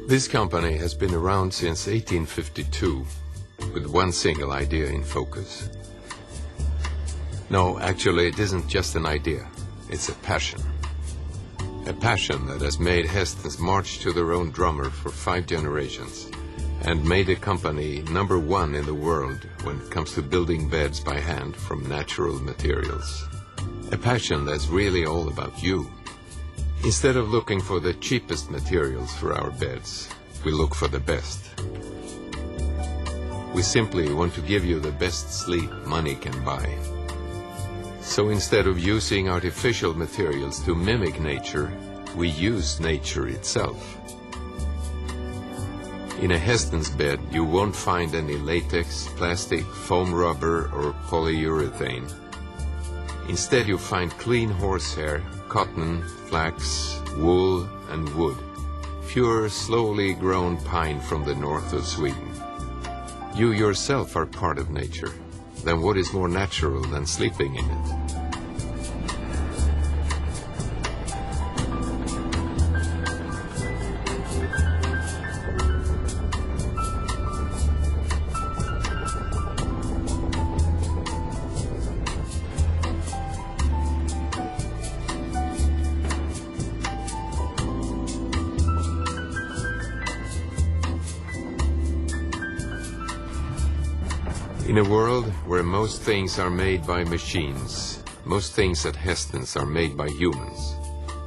This company has been around since 1852, with one single idea in focus. No, actually, it isn't just an idea. It's a passion. A passion that has made Hastens march to their own drummer for 5 generations and made the company #1 in the world when it comes to building beds by hand from natural materials. A passion that's really all about you. Instead of looking for the cheapest materials for our beds, we look for the best. We simply want to give you the best sleep money can buy. So instead of using artificial materials to mimic nature, we use nature itself. In a Hastens bed, you won't find any latex, plastic, foam rubber, or polyurethane. Instead, you find clean horsehair, cotton, flax, wool, and wood. Pure, slowly grown pine from the north of Sweden. You yourself are part of nature. Then what is more natural than sleeping in it? In a world where most things are made by machines, most things at Hastens are made by humans.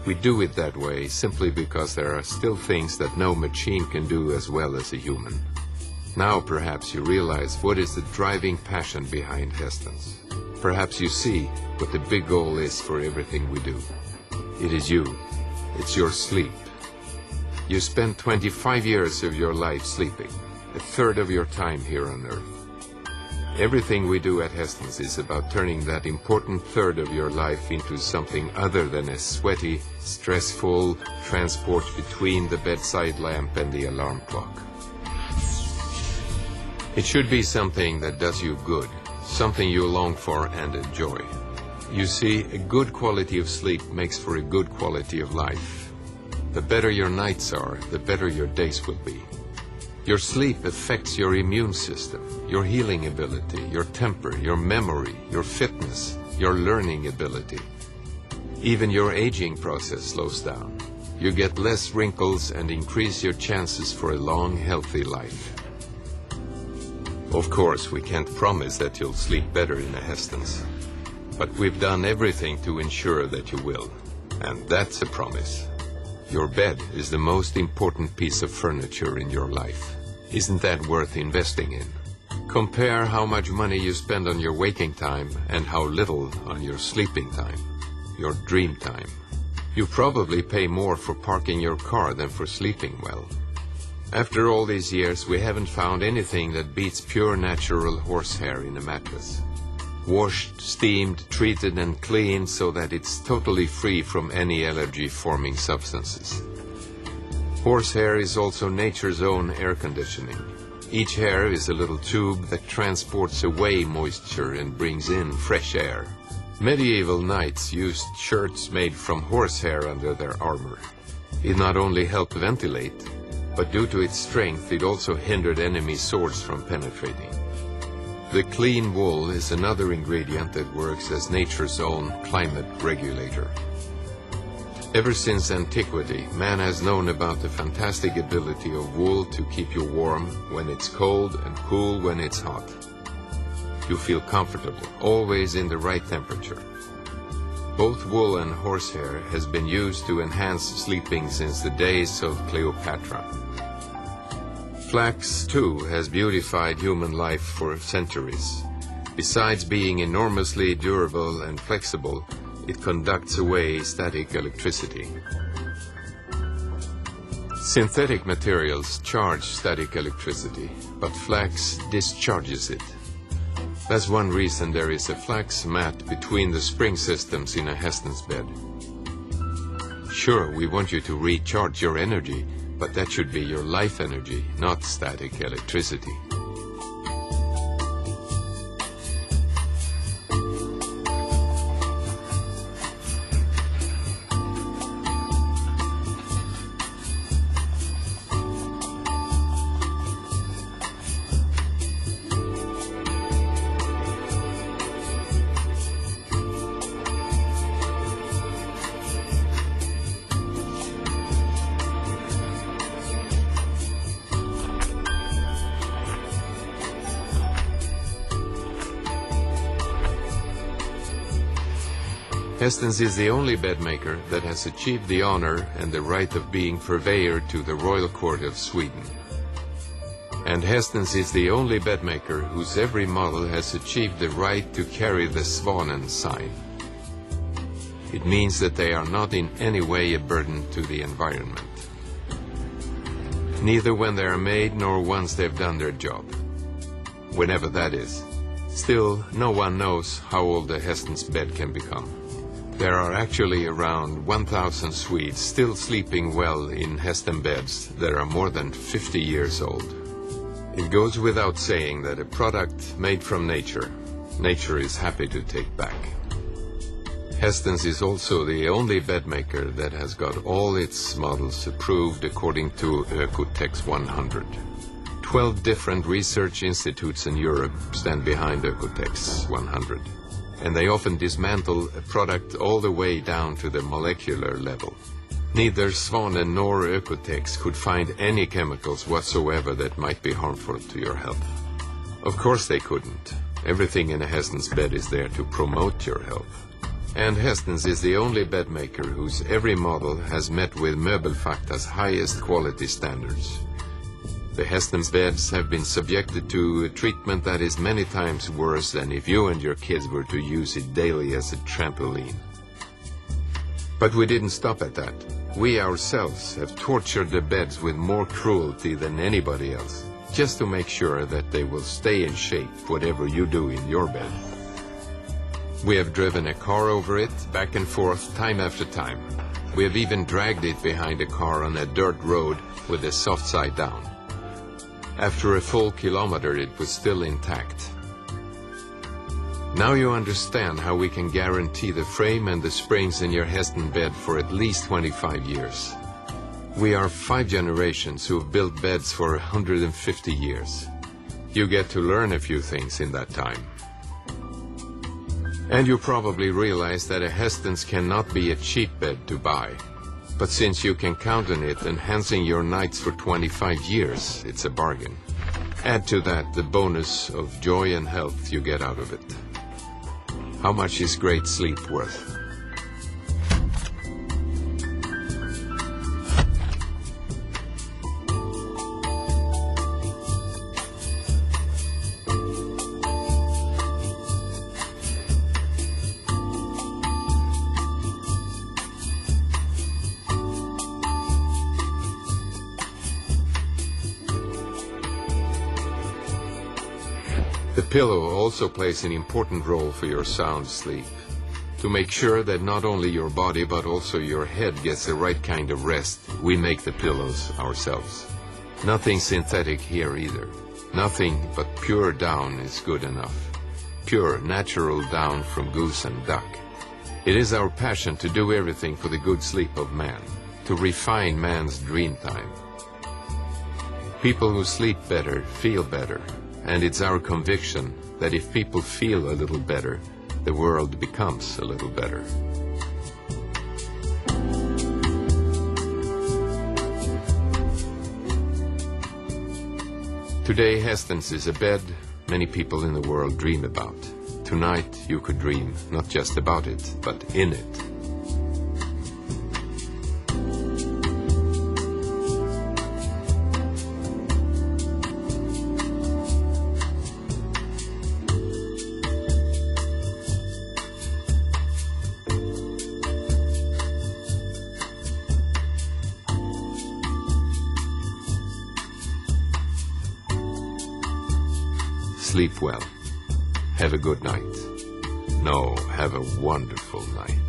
We do it that way simply because there are still things that no machine can do as well as a human. Now perhaps you realize what is the driving passion behind Hastens. Perhaps you see what the big goal is for everything we do. It is you. It's your sleep. You spend 25 years of your life sleeping, 1/3 of your time here on Earth. Everything we do at Hastens is about turning that important 1/3 of your life into something other than a sweaty, stressful transport between the bedside lamp and the alarm clock. It should be something that does you good, something you long for and enjoy. You see, a good quality of sleep makes for a good quality of life. The better your nights are, the better your days will be. Your sleep affects your immune system, your healing ability, your temper, your memory, your fitness, your learning ability. Even your aging process slows down. You get less wrinkles and increase your chances for a long, healthy life. Of course, we can't promise that you'll sleep better in a Hastens, but we've done everything to ensure that you will, and that's a promise. Your bed is the most important piece of furniture in your life. Isn't that worth investing in? Compare how much money you spend on your waking time and how little on your sleeping time, your dream time. You probably pay more for parking your car than for sleeping well. After all these years, we haven't found anything that beats pure natural horsehair in a mattress. Washed, steamed, treated and cleaned so that it's totally free from any allergy-forming substances. Horsehair is also nature's own air conditioning. Each hair is a little tube that transports away moisture and brings in fresh air. Medieval knights used shirts made from horsehair under their armor. It not only helped ventilate, but due to its strength, it also hindered enemy swords from penetrating. The clean wool is another ingredient that works as nature's own climate regulator. Ever since antiquity, man has known about the fantastic ability of wool to keep you warm when it's cold and cool when it's hot. You feel comfortable, always in the right temperature. Both wool and horsehair has been used to enhance sleeping since the days of Cleopatra. Flax, too, has beautified human life for centuries. Besides being enormously durable and flexible, it conducts away static electricity. Synthetic materials charge static electricity, but flax discharges it. That's one reason there is a flax mat between the spring systems in a Hastens bed. Sure, we want you to recharge your energy, but that should be your life energy, not static electricity. Hastens is the only bedmaker that has achieved the honor and the right of being purveyor to the Royal Court of Sweden. And Hastens is the only bedmaker whose every model has achieved the right to carry the Svanen sign. It means that they are not in any way a burden to the environment. Neither when they are made nor once they've done their job. Whenever that is. Still, no one knows how old a Hastens bed can become. There are actually around 1,000 Swedes still sleeping well in Hastens beds that are more than 50 years old. It goes without saying that a product made from nature, nature is happy to take back. Hastens is also the only bedmaker that has got all its models approved according to Oecotex 100. 12 different research institutes in Europe stand behind Oecotex 100, and they often dismantle a product all the way down to the molecular level. Neither Svanen nor Oecotex could find any chemicals whatsoever that might be harmful to your health. Of course they couldn't. Everything in a Hastens bed is there to promote your health. And Hastens is the only bedmaker whose every model has met with Möbelfakta's highest quality standards. The Hastens beds have been subjected to a treatment that is many times worse than if you and your kids were to use it daily as a trampoline. But we didn't stop at that. We ourselves have tortured the beds with more cruelty than anybody else, just to make sure that they will stay in shape whatever you do in your bed. We have driven a car over it, back and forth, time after time. We have even dragged it behind a car on a dirt road with the soft side down. After a full kilometer, it was still intact. Now you understand how we can guarantee the frame and the springs in your Hastens bed for at least 25 years. We are 5 generations who have built beds for 150 years. You get to learn a few things in that time. And you probably realize that a Hastens cannot be a cheap bed to buy. But since you can count on it enhancing your nights for 25 years, it's a bargain. Add to that the bonus of joy and health you get out of it. How much is great sleep worth? The pillow also plays an important role for your sound sleep. To make sure that not only your body but also your head gets the right kind of rest, we make the pillows ourselves. Nothing synthetic here either. Nothing but pure down is good enough. Pure, natural down from goose and duck. It is our passion to do everything for the good sleep of man, to refine man's dream time. People who sleep better feel better. And it's our conviction that if people feel a little better, the world becomes a little better. Today, Hastens is a bed many people in the world dream about. Tonight, you could dream not just about it, but in it. Sleep well. Have a good night. No, have a wonderful night.